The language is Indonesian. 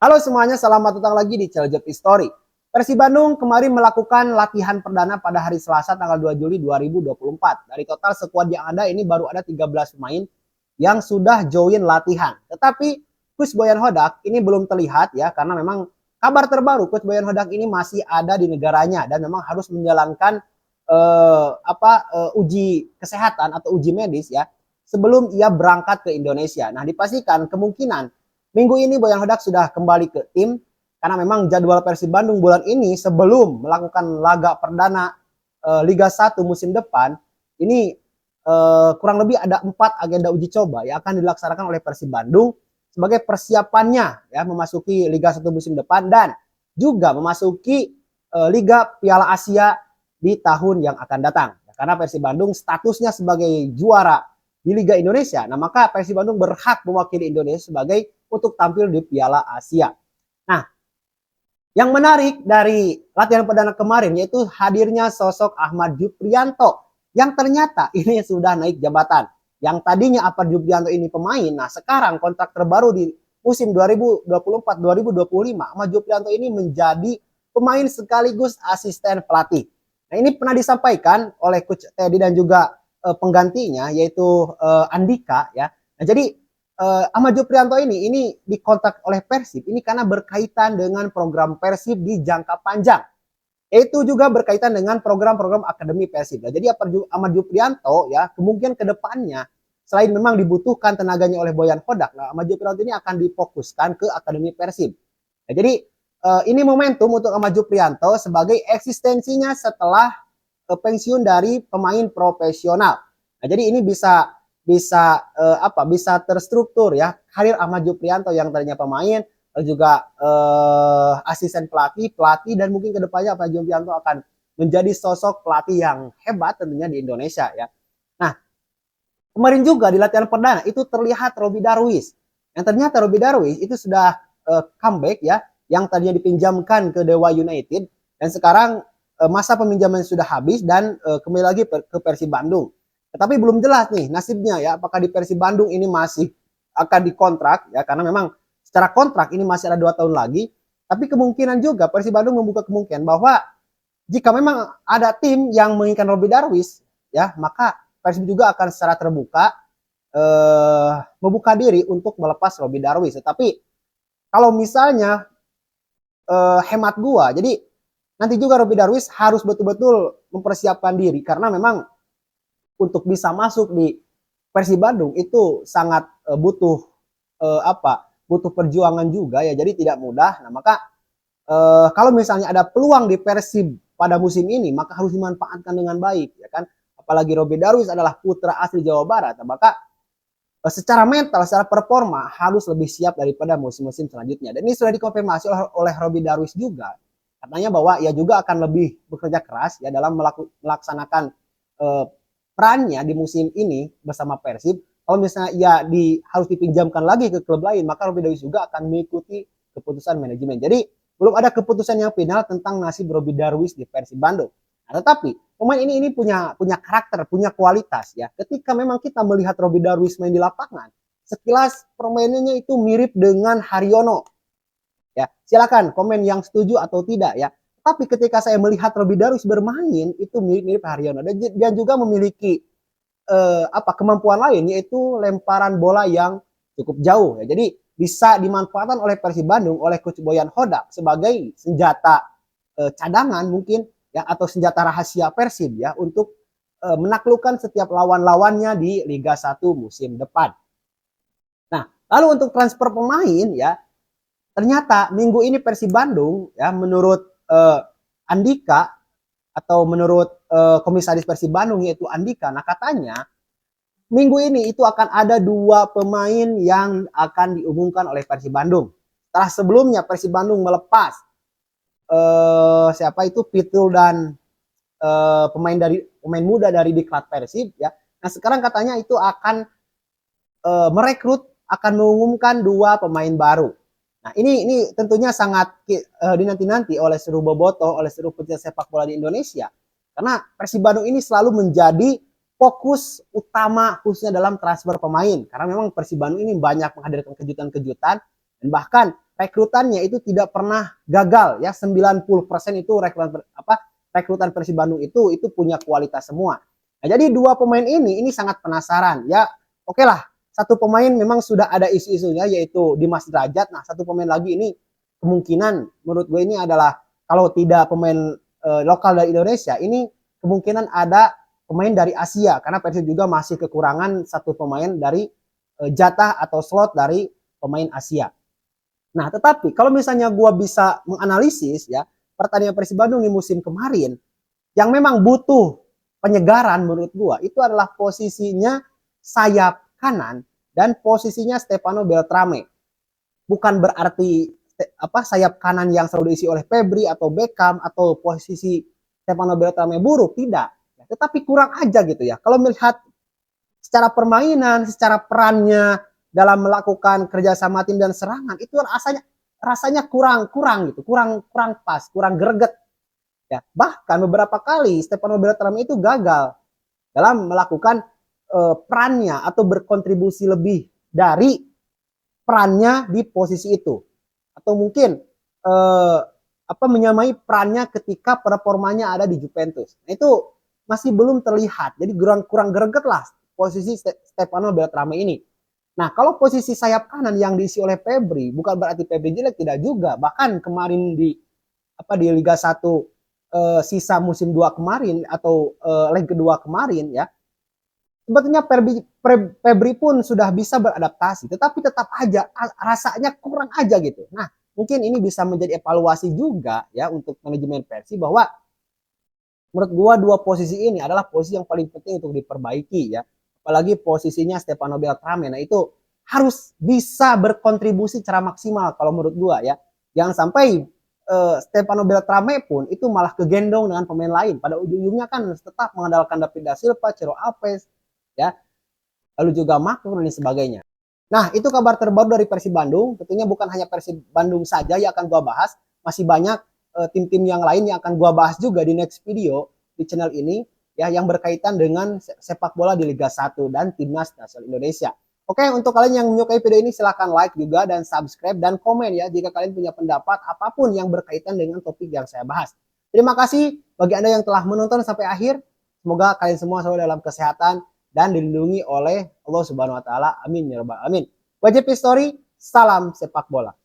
Halo semuanya, selamat datang lagi di Cilejet History. Persib Bandung kemarin melakukan latihan perdana pada hari Selasa tanggal 2 Juli 2024. Dari total skuad yang ada ini baru ada 13 pemain yang sudah join latihan. Tetapi Coach Boyan Hodak ini belum terlihat ya, karena memang kabar terbaru Coach Boyan Hodak ini masih ada di negaranya dan memang harus menjalankan uji kesehatan atau uji medis ya sebelum ia berangkat ke Indonesia. Nah, dipastikan kemungkinan minggu ini Boyan Hodak sudah kembali ke tim karena memang jadwal Persib Bandung bulan ini sebelum melakukan laga perdana Liga 1 musim depan ini kurang lebih ada 4 agenda uji coba yang akan dilaksanakan oleh Persib Bandung sebagai persiapannya ya memasuki Liga 1 musim depan dan juga memasuki Liga Piala Asia di tahun yang akan datang. Karena Persib Bandung statusnya sebagai juara di Liga Indonesia, nah maka Persib Bandung berhak mewakili Indonesia sebagai untuk tampil di Piala Asia. Nah, yang menarik dari latihan perdana kemarin yaitu hadirnya sosok Ahmad Juprianto yang ternyata ini sudah naik jabatan. Yang tadinya Ahmad Juprianto ini pemain, nah sekarang kontrak terbaru di musim 2024-2025, Ahmad Juprianto ini menjadi pemain sekaligus asisten pelatih. Nah, ini pernah disampaikan oleh Coach Teddy dan juga penggantinya yaitu Andika ya. Nah, jadi Ahmad Juprianto ini dikontak oleh Persib ini karena berkaitan dengan program Persib di jangka panjang. Itu juga berkaitan dengan program-program akademi Persib. Nah, jadi Ahmad Juprianto ya kemungkinan ke depannya selain memang dibutuhkan tenaganya oleh Boyan Hodak, nah, Ahmad Juprianto ini akan difokuskan ke akademi Persib. Nah, jadi ini momentum untuk Ahmad Juprianto sebagai eksistensinya setelah pensiun dari pemain profesional. Nah, jadi ini bisa terstruktur ya karir Ahmad Juprianto yang tadinya pemain juga asisten pelatih dan mungkin kedepannya Ahmad Juprianto akan menjadi sosok pelatih yang hebat tentunya di Indonesia ya. Nah, kemarin juga di latihan perdana itu terlihat Robby Darwish yang ternyata Robby Darwish itu sudah comeback ya, yang tadinya dipinjamkan ke Dewa United dan sekarang masa peminjaman sudah habis dan kembali lagi ke Persib Bandung. Tetapi belum jelas nih nasibnya ya, apakah di Persib Bandung ini masih akan dikontrak ya, karena memang secara kontrak ini masih ada 2 tahun lagi. Tapi kemungkinan juga Persib Bandung membuka kemungkinan bahwa jika memang ada tim yang menginginkan Robby Darwish ya, maka Persib juga akan secara terbuka membuka diri untuk melepas Robby Darwish. Tetapi kalau misalnya hemat gua, jadi nanti juga Robby Darwish harus betul-betul mempersiapkan diri karena memang untuk bisa masuk di Persib Bandung itu sangat butuh butuh perjuangan juga ya, jadi tidak mudah. Nah, maka kalau misalnya ada peluang di Persib pada musim ini maka harus dimanfaatkan dengan baik ya kan. Apalagi Robby Darwish adalah putra asli Jawa Barat, nah, maka secara mental, secara performa harus lebih siap daripada musim-musim selanjutnya. Dan ini sudah dikonfirmasi oleh Robby Darwish juga. Katanya bahwa ia juga akan lebih bekerja keras ya dalam melaksanakan perannya di musim ini bersama Persib. Kalau misalnya ia harus dipinjamkan lagi ke klub lain, maka Robby Darwish juga akan mengikuti keputusan manajemen. Jadi belum ada keputusan yang final tentang nasib Robby Darwish di Persib Bandung. Nah, tetapi pemain ini punya karakter, punya kualitas ya. Ketika memang kita melihat Robby Darwish main di lapangan, sekilas permainannya itu mirip dengan Haryono. Ya, silakan komen yang setuju atau tidak ya. Tapi ketika saya melihat Robby Darwish bermain itu mirip-mirip Haryono dan dia juga memiliki kemampuan lain yaitu lemparan bola yang cukup jauh ya. Jadi bisa dimanfaatkan oleh Persib Bandung oleh Coach Boyan Hodak sebagai senjata cadangan mungkin ya atau senjata rahasia Persib ya untuk menaklukkan setiap lawan-lawannya di Liga 1 musim depan. Nah, lalu untuk transfer pemain ya, ternyata minggu ini Persib Bandung ya menurut Andika atau menurut komisaris Persib Bandung yaitu Andika, nah katanya minggu ini itu akan ada 2 pemain yang akan diumumkan oleh Persib Bandung. Setelah sebelumnya Persib Bandung melepas siapa itu Pitul dan pemain muda dari Diklat Persib ya. Nah, sekarang katanya itu akan merekrut, akan mengumumkan 2 pemain baru. Nah, ini tentunya sangat dinanti-nanti oleh seluruh bobotoh, oleh seluruh pecinta sepak bola di Indonesia. Karena Persib Bandung ini selalu menjadi fokus utama khususnya dalam transfer pemain. Karena memang Persib Bandung ini banyak menghadirkan kejutan-kejutan dan bahkan rekrutannya itu tidak pernah gagal ya. 90% itu rekrutan Persib Bandung itu punya kualitas semua. Nah, jadi dua pemain ini sangat penasaran ya. Oke lah, satu pemain memang sudah ada isu-isunya yaitu Dimas Derajat. Nah, satu pemain lagi ini kemungkinan menurut gue ini adalah kalau tidak pemain lokal dari Indonesia, ini kemungkinan ada pemain dari Asia karena Persib juga masih kekurangan satu pemain dari jatah atau slot dari pemain Asia. Nah, tetapi kalau misalnya gue bisa menganalisis ya pertandingan Persib Bandung di musim kemarin yang memang butuh penyegaran menurut gue itu adalah posisinya sayap kanan dan posisinya Stefano Beltrame. Bukan berarti sayap kanan yang selalu diisi oleh Febri atau Beckham atau posisi Stefano Beltrame buruk, tidak. Tetapi kurang aja gitu ya. Kalau melihat secara permainan, secara perannya dalam melakukan kerjasama tim dan serangan itu rasanya kurang gitu, kurang pas, kurang greget. Ya, bahkan beberapa kali Stefano Beltrame itu gagal dalam melakukan perannya atau berkontribusi lebih dari perannya di posisi itu, atau mungkin menyamai perannya ketika performanya ada di Juventus. Nah, itu masih belum terlihat, jadi kurang greget lah posisi Stefano Beltrame ini. Nah, kalau posisi sayap kanan yang diisi oleh Febri, bukan berarti Febri jelek, tidak juga. Bahkan kemarin di Liga 1 sisa musim 2 kemarin atau leg kedua kemarin ya, sebetulnya Febri pun sudah bisa beradaptasi, tetapi tetap aja rasanya kurang aja gitu. Nah, mungkin ini bisa menjadi evaluasi juga ya untuk manajemen Persib bahwa menurut gua dua posisi ini adalah posisi yang paling penting untuk diperbaiki ya. Apalagi posisinya Stefano Beltrame. Nah, itu harus bisa berkontribusi secara maksimal kalau menurut gua ya. Jangan sampai Stefano Beltrame pun itu malah kegendong dengan pemain lain. Pada ujung-ujungnya kan tetap mengandalkan David da Silva, Ciro Alves ya. Lalu juga Makmur dan sebagainya. Nah, itu kabar terbaru dari Persib Bandung. Tentunya bukan hanya Persib Bandung saja yang akan gua bahas, masih banyak tim-tim yang lain yang akan gua bahas juga di next video di channel ini ya, yang berkaitan dengan sepak bola di Liga 1 dan Timnas Nasional Indonesia. Oke, untuk kalian yang menyukai video ini silahkan like juga dan subscribe dan komen ya jika kalian punya pendapat apapun yang berkaitan dengan topik yang saya bahas. Terima kasih bagi Anda yang telah menonton sampai akhir. Semoga kalian semua selalu dalam kesehatan dan dilindungi oleh Allah Subhanahu wa taala. Amin ya rabbal alamin. Wajib History, salam sepak bola.